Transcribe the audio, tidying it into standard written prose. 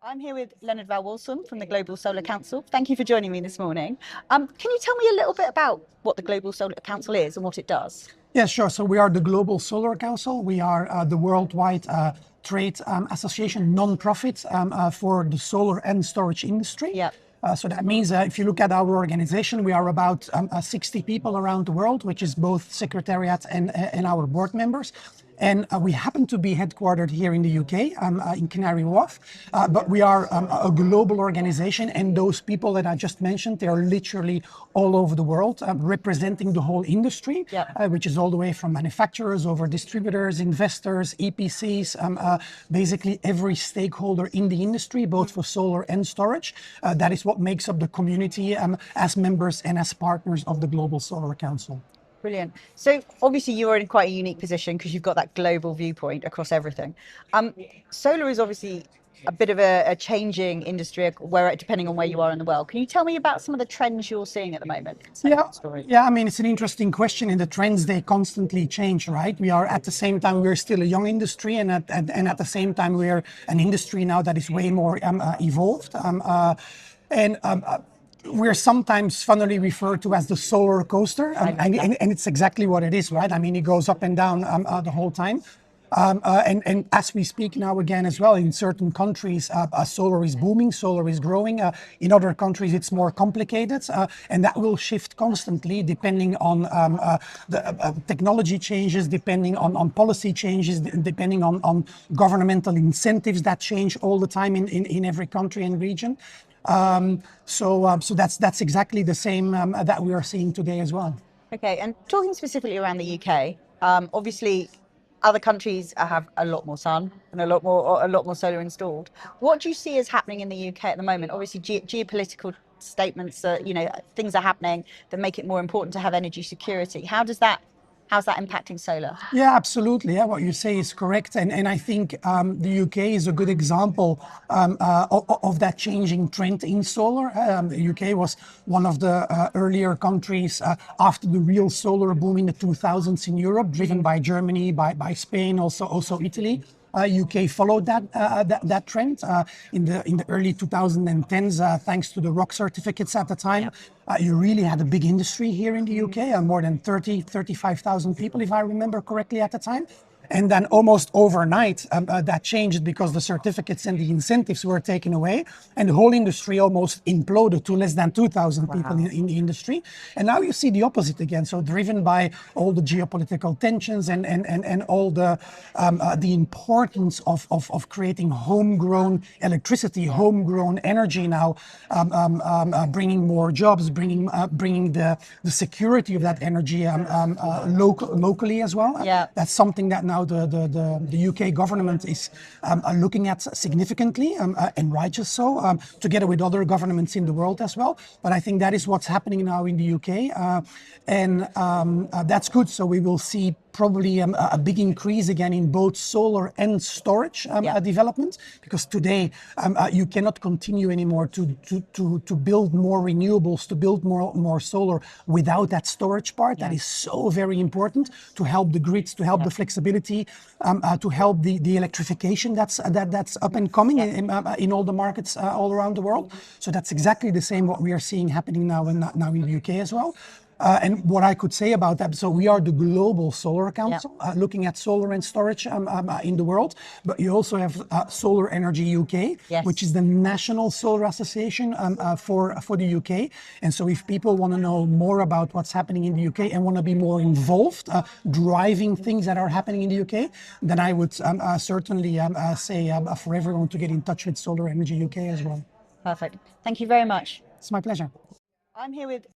I'm here with Lennart Walsum from the Global Solar Council. Thank you for joining me this morning. Can you tell me a little bit about what the Global Solar Council is and what it does? Yeah, sure. So we are the Global Solar Council. We are the worldwide trade association, non-profit for the solar and storage industry. Yep. So that means if you look at our organization, we are about 60 people around the world, which is both secretariat and our board members. And we happen to be headquartered here in the UK, in Canary Wharf, but we are a global organization, and those people that I just mentioned, they are literally all over the world, representing the whole industry, which is all the way from manufacturers over distributors, investors, EPCs, basically every stakeholder in the industry, both for solar and storage. That is what makes up the community as members and as partners of the Global Solar Council. Brilliant. So obviously you're in quite a unique position because you've got that global viewpoint across everything. Solar is obviously a bit of a changing industry where depending on where you are in the world. Can you tell me about some of the trends you're seeing at the moment? Yeah, I mean, it's an interesting question, and the trends, they constantly change, right? We are at the same time, we're still a young industry, and at the same time, we're an industry now that is way more evolved. We're sometimes funnily referred to as the solar coaster, and it's exactly what it is, right? I mean, it goes up and down the whole time. And as we speak now again as well, in certain countries, solar is booming, solar is growing. In other countries, it's more complicated, and that will shift constantly depending on the technology changes, depending on policy changes, depending on governmental incentives that change all the time in every country and region. So that's exactly the same that we are seeing today as well. Okay, and talking specifically around the UK, obviously other countries have a lot more sun and a lot more solar installed. What do you see is happening in the UK at the moment? Obviously, geopolitical statements, things are happening that make it more important to have energy security. How's that impacting solar? Yeah, absolutely. Yeah, what you say is correct. And I think the UK is a good example of that changing trend in solar. The UK was one of the earlier countries after the real solar boom in the 2000s in Europe, driven by Germany, by Spain, also Italy. UK followed that trend in the early 2010s, thanks to the ROC certificates at the time. You really had a big industry here in the UK, more than 35,000 people, if I remember correctly at the time. And then almost overnight, that changed because the certificates and the incentives were taken away, and the whole industry almost imploded to less than 2,000 people in the industry. And now you see the opposite again. So driven by all the geopolitical tensions and all the importance of creating homegrown electricity, homegrown energy now, bringing more jobs, bringing the security of that energy locally as well. That's something that now the UK government is looking at significantly, and righteous so, together with other governments in the world as well. But I think that is what's happening now in the UK, and that's good. So we will see probably a big increase again in both solar and storage development, because today you cannot continue anymore to build more renewables, to build more solar without that storage part. That is so very important to help the grids, to help the flexibility, to help the electrification that's up and coming in all the markets all around the world. So that's exactly the same what we are seeing happening now in the UK as well. And what I could say about that, so we are the Global Solar Council, looking at solar and storage in the world, but you also have Solar Energy UK, which is the National Solar Association for the UK. And so if people want to know more about what's happening in the UK and want to be more involved, driving things that are happening in the UK, then I would certainly say for everyone to get in touch with Solar Energy UK as well. Perfect. Thank you very much. It's my pleasure. I'm here with